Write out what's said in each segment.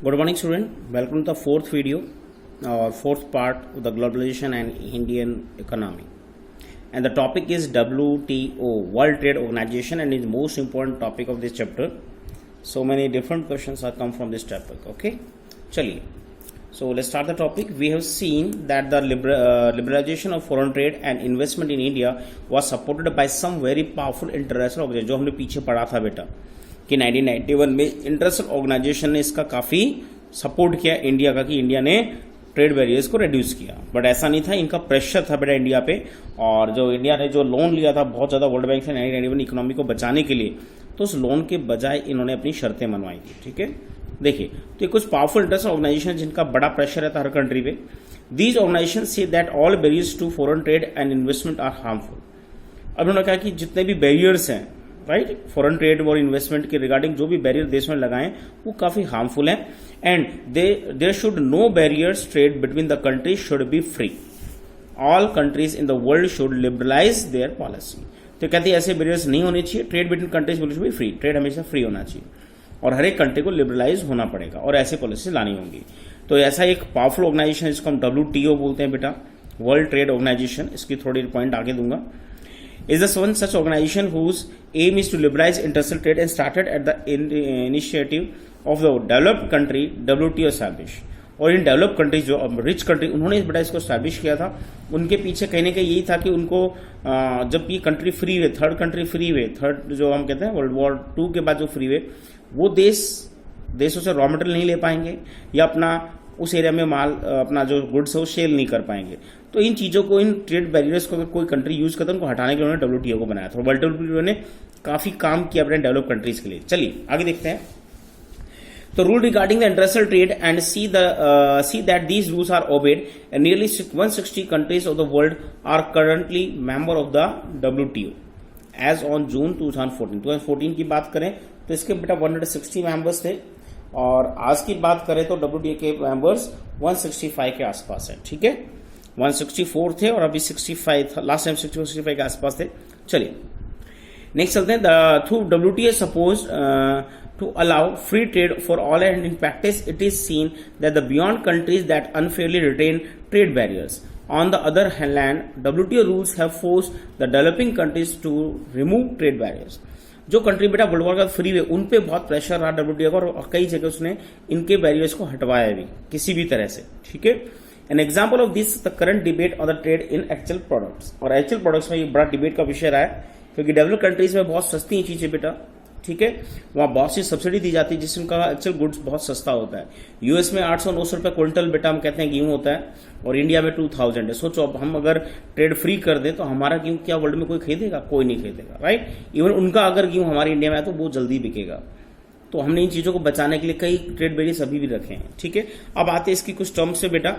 Good morning, student. Welcome to the fourth video or fourth part of the globalization and Indian economy. And the topic is WTO, World Trade Organization, and is the most important topic of this chapter. So many different questions have come from this topic. Okay, chaliye. So let's start the topic. We have seen that the liberalization of foreign trade and investment in India was supported by some very powerful international organizations. जो हमने पीछे पढ़ा था बेटा कि 1991 में international organisation ने इसका काफ़ी सपोर्ट किया इंडिया का कि इंडिया ने ट्रेड बैरियर्स को रिड्यूस किया, बट ऐसा नहीं था, इनका प्रेशर था बेटा इंडिया पे। और जो इंडिया ने जो लोन लिया था बहुत ज़्यादा वर्ल्ड बैंक से 1991 इकोनॉमी को बचाने के लिए, तो उस लोन के बजाय इन्होंने अपनी शर्तें मनवाई थी। ठीक है, देखिए तो ये कुछ पावरफुल इंटरनेशनल ऑर्गेनाइजेशन जिनका बड़ा प्रेशर रहता है हर कंट्री पे। दीज ऑर्गेनाइजेशन से that all barriers to foreign trade and investment are harmful. अब उन्होंने कहा कि जितने भी बैरियर्स हैं राइट फॉरेन ट्रेड और इन्वेस्टमेंट के रिगार्डिंग जो भी बैरियर देश में लगाएं वो काफी हार्मफुल हैं, and there should no barriers trade between the countries should be free. All countries in the world should liberalise their policy. तो कहते हैं ऐसे बैरियर्स नहीं होने चाहिए, trade between countries should be free, ट्रेड हमेशा फ्री होना चाहिए और हर एक कंट्री को लिबरलाइज होना पड़ेगा और ऐसी पॉलिसी लानी होंगी। तो ऐसा एक पावरफुल ऑर्गेनाइजेशन जिसको हम WTO बोलते हैं बेटा, वर्ल्ड ट्रेड ऑर्गेनाइजेशन, इसकी थोड़ी पॉइंट आगे दूंगा। is the one such organization whose aim is to liberalize international trade and started at the initiative of the developed country WTO established। और इन डेवलप कंट्रीज जो रिच कंट्री उन्होंने बेटा इसको establish किया था, उनके पीछे कहीं ना कहीं यही था कि उनको जब ये कंट्री फ्री हुए, थर्ड कंट्री फ्री हुए, थर्ड जो हम कहते हैं वर्ल्ड वॉर 2 के बाद जो फ्री हुए, वो देशों से रॉ मटेरियल नहीं ले पाएंगे या अपना उस एरिया में माल अपना जो गुड्स है वो सेल नहीं कर पाएंगे। तो इन चीज़ों को, इन ट्रेड बैरियर्स को अगर कोई कंट्री यूज करता है उनको हटाने के लिए उन्होंने WTO को बनाया था। वर्ल्ड WTO ने काफ़ी काम किया अपने डेवलप कंट्रीज के लिए। चलिए आगे देखते हैं। तो rule regarding the international trade and see that these rules are obeyed and nearly 160 countries of the world are currently member of the WTO as on June 2014 की बात करें तो इसके बेटा 160 मेंबर्स थे, और आज की बात करें तो WTO के मेंबर्स 165 के आसपास है। ठीक है, 164 थे और अभी 65 था, लास्ट टाइम 65 के आसपास थे। चलिए नेक्स्ट चलते हैं। Through WTO suppose to allow free trade for all and in practice it is seen that the beyond countries that unfairly retain trade barriers. On the other hand WTO rules have forced the developing countries to remove trade barriers. जो country बेटा world war का free हुए उन पे बहुत pressure रहा WTO का और कई जगह उसने इनके बैरियर्स को हटवाया भी किसी भी तरह से। ठीक है, an example of this the current debate on the trade in actual products. और एक्चुअल प्रोडक्ट्स में ये बड़ा डिबेट का विषय रहा है क्योंकि डेवलप कंट्रीज में बहुत सस्ती चीजें बेटा, ठीक है, वहां बहुत सी सब्सिडी दी जाती है जिससे उनका एक्चुअल गुड्स बहुत सस्ता होता है। यूएस में 800-900 रुपए क्विंटल बेटा हम कहते हैं गेहूं होता है और इंडिया में 2000 है। सोचो अब हम अगर ट्रेड फ्री कर दें तो हमारा गेहूं क्या वर्ल्ड में कोई खरीदेगा? कोई नहीं खरीदेगा, राइट। इवन उनका अगर गेहूं हमारे इंडिया में आए तो वो जल्दी बिकेगा। तो हमने इन चीजों को बचाने के लिए कई ट्रेड बैरियर्स अभी भी रखे हैं। ठीक है, अब आते हैं इसकी कुछ टर्म्स से बेटा।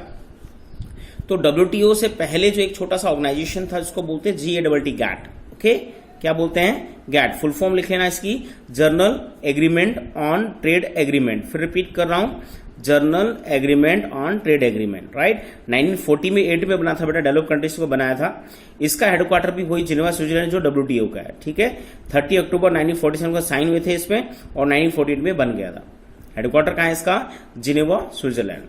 तो WTO से पहले जो एक छोटा सा ऑर्गेनाइजेशन था जिसको बोलते हैं GATT, गैट। ओके, क्या बोलते हैं? गैट। फुल फॉर्म लिख लेना इसकी, journal agreement on trade agreement. फिर रिपीट कर रहा हूं, journal agreement on trade agreement, right. 1940 में 8 में बना था बेटा, डेवलप कंट्रीज को बनाया था। इसका हेडक्वार्टर भी वही जिनेवा स्विट्जरलैंड जो WTO का है। ठीक है, 30 अक्टूबर 1947 को साइन हुए थे इसमें और 1948 में बन गया था। हेडक्वार्टर कहां है इसका? Geneva Switzerland.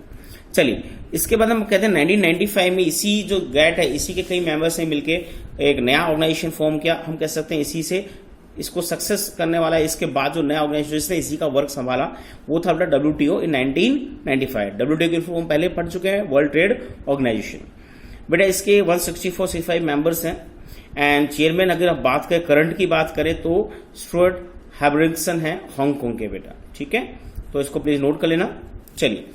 चलिए इसके बाद हम कहते हैं 1995 में इसी जो गैट है इसी के कई मेंबर्स ने मिलके एक नया ऑर्गेनाइजेशन फॉर्म किया। हम कह सकते हैं इसी से इसको सक्सेस करने वाला है। इसके बाद जो नया ऑर्गेनाइजेशन जिसने इसी का वर्क संभाला वो था बेटा WTO इन 1995। WTO की फॉर्म पहले पढ़ चुके हैं, वर्ल्ड ट्रेड ऑर्गेनाइजेशन। बेटा इसके 165 मेंबर्स हैं एंड चेयरमैन अगर आप बात करें करंट की बात करें तो स्टुअर्ट हैब्रिक्सन है हांगकांग के बेटा। ठीक है, तो इसको प्लीज नोट कर लेना। चलिए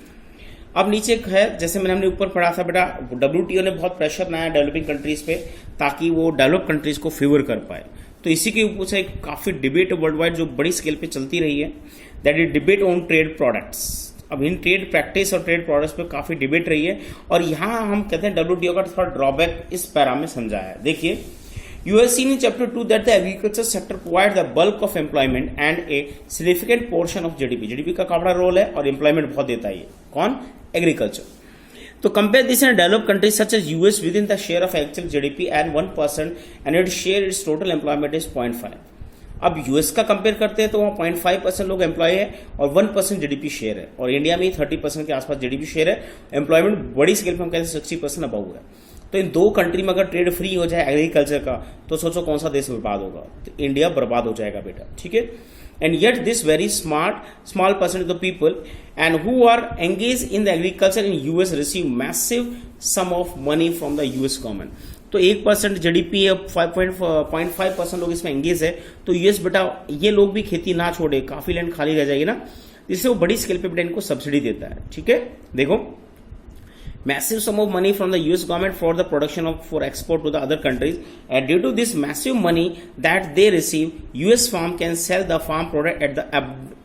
अब नीचे है, जैसे हमने ऊपर पढ़ा था बेटा, WTO ने बहुत प्रेशर बनाया डेवलपिंग कंट्रीज पे ताकि वो डेवलप कंट्रीज को फेवर कर पाए। तो इसी के ऊपर से काफी डिबेट वर्ल्ड वाइड जो बड़ी स्केल पे चलती रही है, that is debate on trade products. अब इन ट्रेड प्रैक्टिस और ट्रेड प्रोडक्ट्स पे काफी डिबेट रही है और यहाँ हम कहते हैं WTO का थोड़ा ड्रॉबैक इस पैरा में समझाया है। देखिए, You have seen in chapter 2 that the agriculture sector provides the bulk of employment and a significant portion of GDP. GDP का काफी बड़ा रोल है और एम्प्लॉयमेंट बहुत देता है। कौन? एग्रीकल्चर। तो compare this in developed countries such as US within the share of actual GDP and 1% and its share its total employment is 0.5. अब यूएस का कंपेयर करते हैं तो वहाँ 0.5% लोग एम्प्लॉय है और 1% जीडीपी शेयर है, और इंडिया में 30% के आसपास जीडीपी शेयर है। एम्प्लॉयमेंट बड़ी स्केल पे हम कहते हैं 60% अबव है। तो इन दो कंट्री में अगर ट्रेड फ्री हो जाए एग्रीकल्चर का, तो सोचो कौन सा देश बर्बाद होगा। तो इंडिया बर्बाद हो जाएगा बेटा, ठीक है। And yet this very small percent of the people and who are engage in the agriculture in US receive massive sum of money from the US government. तो 1% जीडीपी है, 5.5% लोग इसमें एंगेज है। तो यूएस बेटा ये लोग भी खेती ना छोड़े, काफी लैंड खाली रह जाएगी ना, जिससे वो बड़ी स्केल पे बेटा इनको सब्सिडी देता है, ठीक है। देखो, massive sum of money from the US government for the production of for export to the other countries, and due to this massive money that they receive, US farm can sell the farm product at the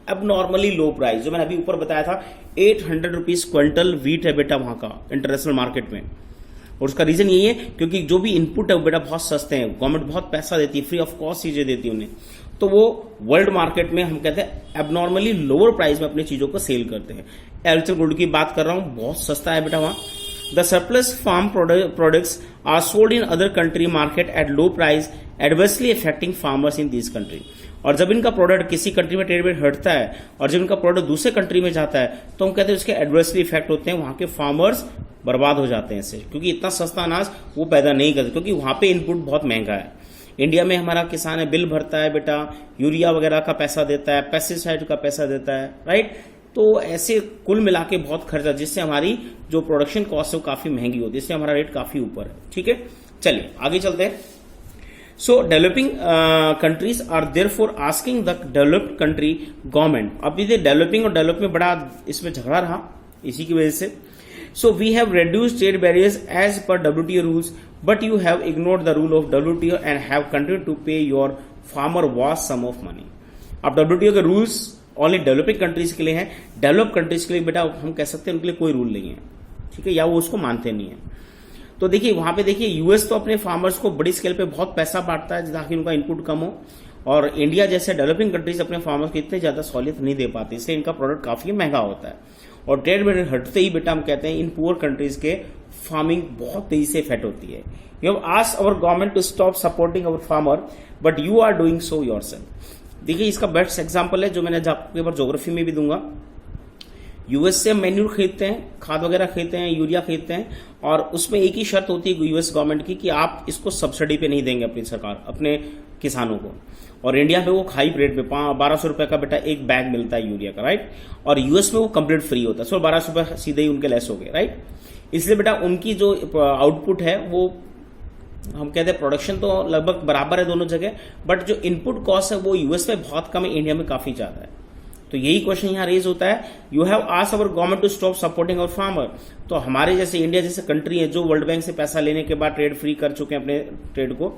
abnormally low price। जो मैंने अभी ऊपर बताया था 800 rupees quintal wheat है बेटा वहां का इंटरनेशनल मार्केट में। और उसका रीजन यही है क्योंकि जो भी इनपुट है वो बेटा बहुत सस्ते हैं, गवर्नमेंट बहुत पैसा देती है, फ्री ऑफ कॉस्ट चीजें देती है उन्हें। तो वो वर्ल्ड मार्केट में हम कहते हैं एबनॉर्मली लोअर प्राइस में अपनी चीजों को सेल करते हैं। एग्रीकल्चर गुड की बात कर रहा हूं, बहुत सस्ता है बेटा वहां। The surplus farm products are sold in other country market at low price adversely affecting farmers in this country. और जब इनका प्रोडक्ट किसी कंट्री में ट्रेड में हटता है और जब इनका प्रोडक्ट दूसरे कंट्री में जाता है तो हम कहते हैं उसके एडवर्सली इफेक्ट होते हैं, वहां के फार्मर्स बर्बाद हो जाते हैं इससे, क्योंकि इतना सस्ता अनाज वो पैदा नहीं करते, क्योंकि वहां पे इनपुट बहुत महंगा है। इंडिया में हमारा किसान है, बिल भरता है बेटा, यूरिया वगैरह का पैसा देता है, पेस्टिसाइड का पैसा देता है, राइट। तो ऐसे कुल मिला के बहुत खर्चा, जिससे हमारी जो प्रोडक्शन कॉस्ट है वो काफी महंगी होती है, इससे हमारा रेट काफी ऊपर है, ठीक है। चलिए आगे चलते हैं। So developing countries are therefore asking the developed country government. अभी डेवलपिंग और डेवलप में बड़ा इसमें झगड़ा रहा इसी की वजह से। So we have reduced trade barriers as per WTO rules, but you have ignored the rule of WTO and have continued to pay your farmer vast sum of money। अब WTO के रूल्स ओनली डेवलपिंग कंट्रीज के लिए हैं, develop countries के लिए बेटा हम कह सकते हैं उनके लिए कोई रूल नहीं है, ठीक है, या वो उसको मानते नहीं है। तो देखिए वहां पे देखिए यूएस तो अपने फार्मर्स को बड़ी स्केल पे बहुत पैसा बांटता है ताकि उनका इनपुट कम हो, और इंडिया जैसे डेवलपिंग कंट्रीज अपने फार्मर्स को इतने ज्यादा सहूलियत नहीं दे पाती, इसलिए इनका प्रोडक्ट काफी महंगा होता है। और ट्रेड में हटते ही बेटा हम कहते हैं इन पुअर कंट्रीज के फार्मिंग बहुत तेजी से इफेक्ट होती है। You have asked our government to stop supporting our farmer but you are doing so yourself. देखिए इसका बेस्ट एग्जांपल है जो मैंने आपके बार ज्योग्राफी में भी दूंगा। यूएस से मैन्यूर खरीदते हैं, खाद वगैरह खरीदते हैं, यूरिया खरीदते हैं, और उसमें एक ही शर्त होती है यूएस गवर्नमेंट की कि आप इसको सब्सिडी पे नहीं देंगे अपनी सरकार अपने किसानों को। और इंडिया में वो हाई रेट पे 1200 रुपए का बेटा एक बैग मिलता है यूरिया का, राइट। और यूएस में वो कंप्लीट फ्री होता है, सो 1200 रुपए सीधे ही उनके लेस हो गए, राइट। इसलिए बेटा उनकी जो आउटपुट है वो हम कहते हैं प्रोडक्शन तो लगभग बराबर है दोनों जगह, बट जो इनपुट कॉस्ट है वो यूएस में बहुत कम है, इंडिया में काफी ज्यादा है। तो यही क्वेश्चन यहाँ रेज होता है, you have asked our government to stop supporting our farmer. तो हमारे जैसे इंडिया जैसे कंट्री है जो वर्ल्ड बैंक से पैसा लेने के बाद ट्रेड फ्री कर चुके हैं अपने ट्रेड को,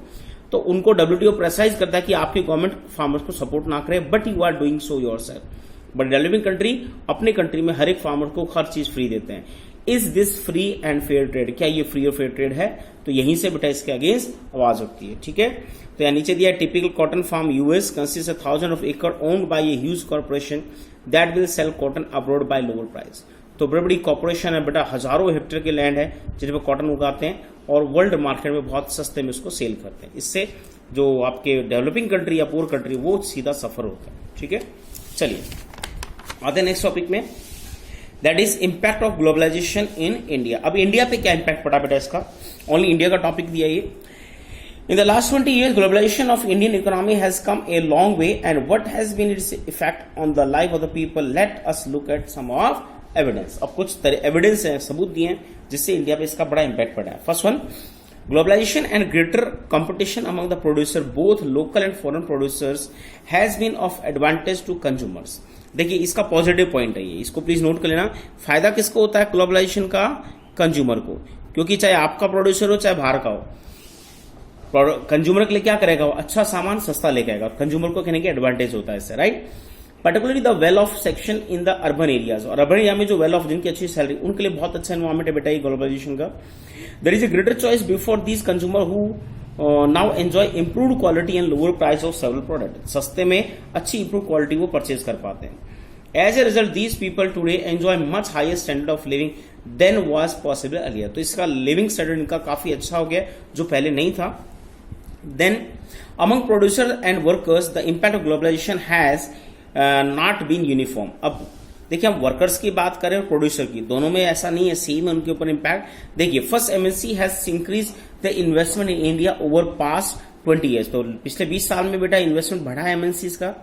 तो उनको डब्ल्यूटीओ प्रेसाइज करता है कि आपकी गवर्नमेंट फार्मर्स को सपोर्ट ना करे, but you are doing so yourself. But developing country अपने कंट्री में हर एक फार्मर को हर चीज फ्री देते हैं। Is this free and fair trade? क्या ये फ्री और फेयर ट्रेड है? तो यहीं से बेटा इसके अगेंस्ट आवाज उठती है, ठीक है। तो यहाँ नीचे दिया typical cotton farm US consist 1000 of एकड़ owned by a huge corporation that will sell cotton abroad by lower price. तो बड़ी बड़ी कॉर्पोरेशन है बेटा, हजारों हेक्टेयर के लैंड है जिनमें कॉटन उगाते हैं और वर्ल्ड मार्केट में बहुत सस्ते में उसको सेल करते हैं। इससे जो आपके डेवलपिंग कंट्री या पुअर कंट्री वो सीधा सफर होता है, ठीक है। चलिए आते नेक्स्ट टॉपिक में, that is impact of globalization in India. अब इंडिया पे क्या इंपैक्ट पड़ा बेटा इसका, ओनली इंडिया का टॉपिक दिया ये। In the last 20 years, globalization of Indian economy has come a long way, and what has been its effect on the life of the people? Let us look at some of evidence. अब कुछ evidence है, सबूत दिए हैं जिससे India पे इसका बड़ा इंपैक्ट पड़ा है। First one, globalization and greater competition among the producer, both local and foreign producers, has been of advantage to consumers. देखिए इसका पॉजिटिव पॉइंट है ये, इसको प्लीज नोट कर लेना। फायदा किसको होता है ग्लोबलाइजेशन का? कंज्यूमर को, क्योंकि चाहे आपका प्रोड्यूसर हो चाहे बाहर का हो, कंज्यूमर के लिए क्या करेगा? वो अच्छा सामान सस्ता लेके आएगा। कंज्यूमर को कहने की एडवांटेज होता है इससे, right. Particularly the well of section in the urban areas, और अर्बन एरिया में जो वेल ऑफ जिनकी अच्छी सैलरी उनके लिए बहुत अच्छा एनवायरमेंट है बेटा ये ग्लोबलाइजेशन का। There is a greater choice before these consumer who now enjoy improved quality and lower price of several product. सस्ते में अच्छी इंप्रूव क्वालिटी वो परचेज कर पाते हैं। As a result these people today enjoy much higher standard of living than was possible earlier. तो इसका living standard इनका काफी अच्छा हो गया जो पहले नहीं था। Then among producers and workers the impact of globalization has not been uniform. अब देखिए हम वर्कर्स की बात करें और प्रोड्यूसर की, दोनों में ऐसा नहीं है सेम है उनके ऊपर इम्पैक्ट। देखिए first MNC has increase the investment in India over past 20 years. तो पिछले 20 साल में बेटा इन्वेस्टमेंट बढ़ा है एमएनसी का,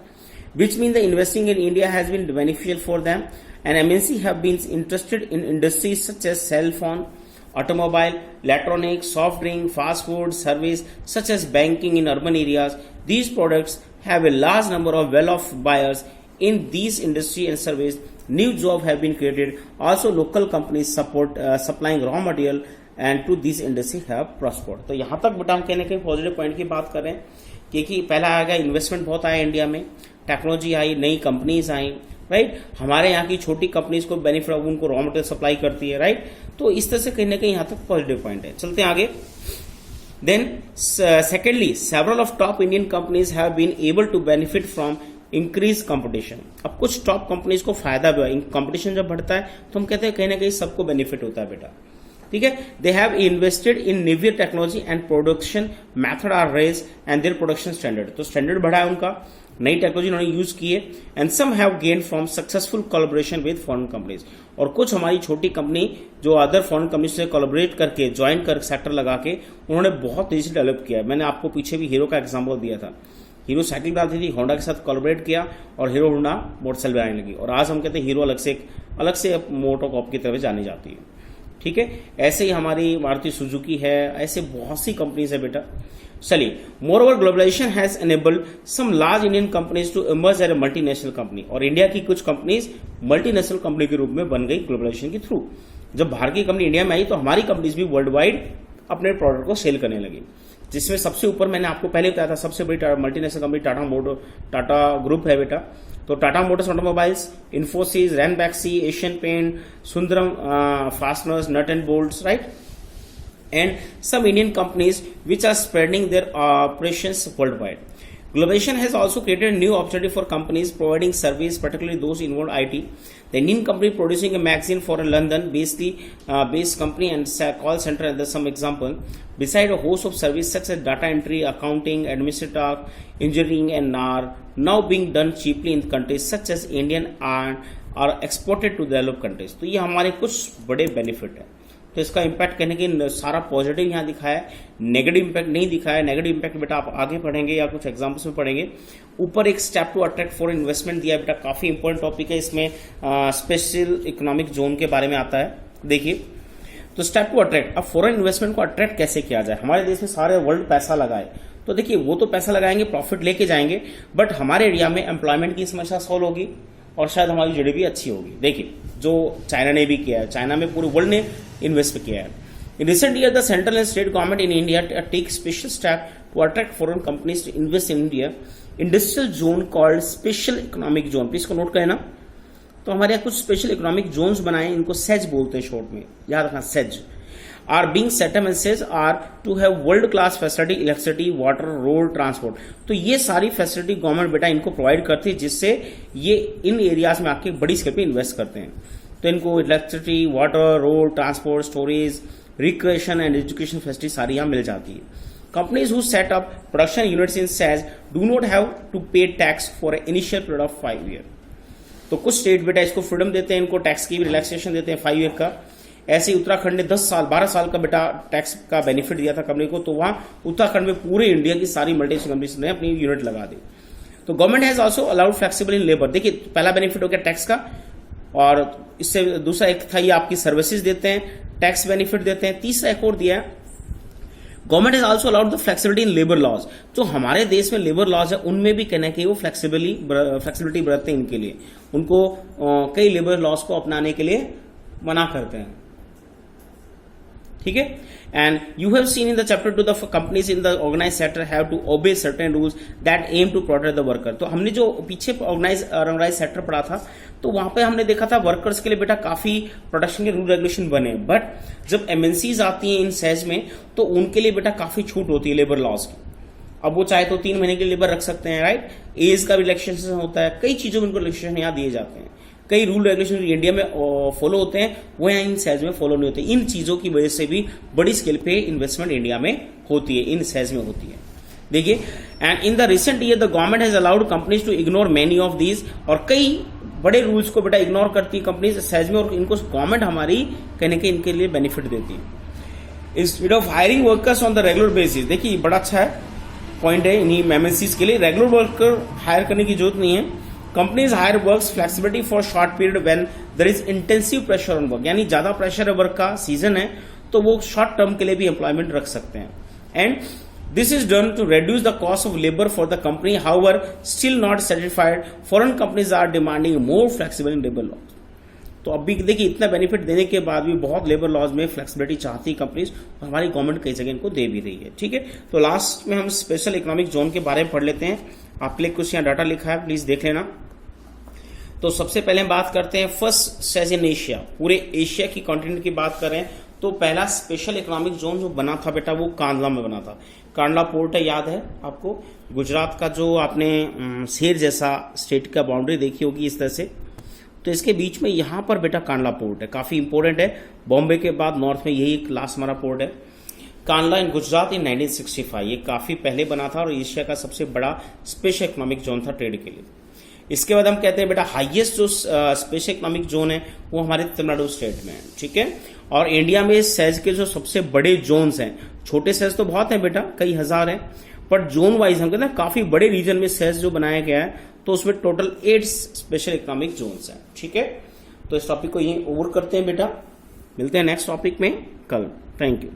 which mean the investing in India has been beneficial for them and MNC have been interested in industries such as cell phone, automobile, electronics, soft drink, fast food, service such as banking in urban areas. These products have a large number of well-off buyers in these industry and service. New jobs have been created. Also, local companies supplying raw material and to these industry have prospered. तो यहाँ तक बेटा हम कहने के positive point की बात करें कि पहला आ गया इन्वेस्टमेंट बहुत आया इंडिया में, टेक्नोलॉजी आई, नई कंपनीज आई, राइट। हमारे यहाँ की छोटी कंपनीज को बेनिफिट, उनको रॉ मटेरियल सप्लाई करती है, राइट। तो इस तरह से कहीं ना कहीं यहाँ तक पॉजिटिव पॉइंट है। चलते हैं आगे। Then secondly several of top Indian companies have been able to benefit from increase competition. अब कुछ टॉप कंपनीज को फायदा भी हुआ, कंपटीशन जब बढ़ता है तो हम कहते हैं कहीं ना कहीं सबको बेनिफिट होता है बेटा, ठीक है। They have invested in newer technology and production method are raise and their production standard. तो स्टैंडर्ड बढ़ा है उनका, नई टेक्नोलॉजी उन्होंने यूज की है। And some have gained from successful collaboration with foreign companies. और कुछ हमारी छोटी कंपनी जो अदर फॉरेन कंपनी से कोलैबोरेट करके ज्वाइन कर सेक्टर लगा के उन्होंने बहुत तेजी से डेवलप किया है। मैंने आपको पीछे भी हीरो का एग्जांपल दिया था, हीरो साइकिल डालती थी, होंडा के साथ कोलैबोरेट किया और हीरो होंडा मोटरसाइकिल आने लगी। और आज हम कहते हैं हीरो अलग से मोटोकॉप की तरफ जानी जाती है, ठीक है। ऐसे ही हमारी मारुति सुजुकी है, ऐसे बहुत सी कंपनीज है बेटा। चलिए, moreover globalization has enabled some large Indian companies to emerge as a multinational company. और इंडिया की कुछ कंपनीज मल्टीनेशनल कंपनी के रूप में बन गई ग्लोबलाइजेशन के थ्रू। जब बाहर की कंपनी इंडिया में आई तो हमारी कंपनीज भी वर्ल्ड वाइड अपने प्रोडक्ट को सेल करने लगी, जिसमें सबसे ऊपर मैंने आपको पहले बताया था सबसे बड़ी मल्टीनेशनल कंपनी टाटा ग्रुप है बेटा। तो Tata Motors automobiles, Infosys, Ranbaxy, Asian paint, Sundaram fasteners, nut and bolts, right. And some Indian companies which are spreading their operations worldwide. Globalization has also created new opportunity for companies providing service, particularly those involved IT. The Indian company producing a magazine for a London-based company and call center as some example. Beside a host of services such as data entry, accounting, administrative, engineering, and are now being done cheaply in countries such as India and are exported to developed countries. तो ये हमारे कुछ बड़े benefit है। तो इसका impact कहने की सारा पॉजिटिव यहाँ दिखाया है, नेगेटिव इम्पैक्ट नहीं दिखाया। नेगेटिव इम्पैक्ट बेटा आप आगे पढ़ेंगे या कुछ एग्जाम्पल्स में पढ़ेंगे। ऊपर एक step to attract foreign investment दिया बेटा, काफी इंपॉर्टेंट टॉपिक है। इसमें स्पेशल इकोनॉमिक जोन के बारे में आता है। देखिए, तो स्टेप टू अट्रैक्ट, अब फॉरेन इन्वेस्टमेंट को अट्रैक्ट कैसे किया जाए। हमारे देश में सारे वर्ल्ड पैसा लगाए, तो देखिए वो तो पैसा लगाएंगे, प्रॉफिट लेके जाएंगे, बट हमारे एरिया में एम्प्लॉयमेंट की समस्या सॉल्व होगी और शायद हमारी जीडीपी अच्छी होगी। देखिए जो चाइना ने भी किया है, चाइना में पूरे वर्ल्ड ने इन्वेस्ट किया है। In recent years, the central and state government in India take special step to attract foreign companies to invest in India. Industrial zone called special economic zone, please को note करें ना। तो हमारे यहाँ कुछ स्पेशल इकोनॉमिक जोन्स बनाए, इनको says बोलते हैं शॉर्ट में, याद रखना SEZ. Are being set up and SEZ are to have world class facility, electricity, water, road, transport. तो ये सारी फैसिलिटी गवर्नमेंट बेटा इनको प्रोवाइड करती है, जिससे ये इन एरियाज में आके बड़ी स्केल पे इन्वेस्ट करते हैं। तो इनको electricity, water, road, transport, storage, recreation and education facility सारी यहाँ मिल जाती है। Companies who set up production units in SEZ do not have to pay tax for initial period of 5 year. तो कुछ स्टेट बेटा इसको फ्रीडम देते हैं, इनको टैक्स की भी रिलैक्सेशन देते हैं 5 ईयर का। ऐसे ही उत्तराखंड ने 12 साल का बेटा टैक्स का बेनिफिट दिया था कंपनी को, तो वहां उत्तराखंड में पूरे इंडिया की सारी मल्टीनेशनल कंपनीज ने अपनी यूनिट लगा दी। तो government has also allowed flexible in labour. देखिए पहला बेनिफिट हो गया टैक्स का, और इससे दूसरा एक था ये आपकी सर्विसेज देते हैं, टैक्स बेनिफिट देते हैं। तीसरा एक और दिया है, government is also allowed the flexibility in labour laws. जो हमारे देश में लेबर लॉज है उनमें भी कहना है कि वो फ्लेक्सिबिलिटी बरतते हैं इनके लिए, उनको कई लेबर लॉज को अपनाने के लिए मना करते हैं, ठीक है। And you have seen in the chapter two the companies in the organise sector have to obey certain rules that aim to protect the worker. तो हमने जो पीछे ऑर्गेनाइज सेक्टर पढ़ा था, तो वहां पे हमने देखा था वर्कर्स के लिए बेटा काफी प्रोटेक्शन के रूल रेगुलेशन बने, बट जब एमएनसीज आती हैं इन सेज में तो उनके लिए बेटा काफी छूट होती है लेबर लॉज की। अब वो चाहे तो 3 महीने के लेबर रख सकते हैं, राइट। एज का भी रिलैक्सेशन होता है, कई चीजों में उनको रिलैक्सेशन यहाँ दिए जाते हैं। कई रूल रेगुलेशन इंडिया में फॉलो होते हैं वो यहाँ इन सेज में फॉलो नहीं होते। इन चीजों की वजह से भी बड़ी स्केल पे इन्वेस्टमेंट इंडिया में होती है, इन सेज में होती है। देखिए, and in the recent year the government has allowed companies to ignore many of these, और कई बड़े रूल्स को बेटा इग्नोर करती है कंपनीज सहज में, और इनको गवर्नमेंट हमारी कहने के इनके लिए बेनिफिट देती है। Instead of hiring workers on the regular basis, देखिए बड़ा अच्छा है पॉइंट है इन्हीं एमएनसीज के लिए, रेगुलर वर्कर हायर करने की जरूरत नहीं है। Companies hire works flexibility for short period when there is intensive pressure on work, यानी ज्यादा प्रेशर है वर्क का, सीजन है, तो वो शॉर्ट टर्म के लिए भी एम्प्लॉयमेंट रख सकते हैं। And this is done to reduce the cost of labour for the company, however still not satisfied foreign companies are demanding more flexible in labour laws. तो अभी देखिए इतना बेनिफिट देने के बाद भी बहुत लेबर लॉज में फ्लेक्सिबिलिटी चाहती है कंपनीज, और हमारी गवर्नमेंट कई जगह इनको दे भी रही है। ठीक है, तो लास्ट में हम स्पेशल इकोनॉमिक जोन के बारे में पढ़ लेते हैं। आपके लिए कुछ यहाँ डाटा लिखा है, प्लीज देख लेना। तो सबसे पहले हम बात करते हैं फर्स्ट सेज इन एशिया, पूरे एशिया की कॉन्टिनेंट की बात करें तो पहला स्पेशल इकोनॉमिक जोन जो बना था बेटा वो कांडला में बना था। कांडला पोर्ट है, याद है आपको, गुजरात का जो आपने शेर जैसा स्टेट का बाउंड्री देखी होगी इस तरह से, तो इसके बीच में यहां पर बेटा कांडला पोर्ट है, काफी इंपोर्टेंट है। बॉम्बे के बाद नॉर्थ में यही एक लास्ट हमारा पोर्ट है। कांडला इन गुजरात इन 1965, ये काफी पहले बना था और एशिया का सबसे बड़ा स्पेशल इकोनॉमिक जोन था ट्रेड के लिए। इसके बाद हम कहते हैं बेटा हाईएस्ट जो स्पेशल इकोनॉमिक जोन है वो हमारे तमिलनाडु स्टेट में है। ठीक है, और इंडिया में सेज के जो सबसे बड़े जोन्स हैं, छोटे सेज तो बहुत हैं बेटा, कई हजार हैं, पर जोन वाइज हम कहते हैं काफी बड़े रीजन में सेज जो बनाया गया है, तो उसमें टोटल 8 स्पेशल इकोनॉमिक जोन्स हैं। ठीक है, तो इस टॉपिक को यहीं ओवर करते हैं बेटा, मिलते हैं नेक्स्ट टॉपिक में कल। Thank you.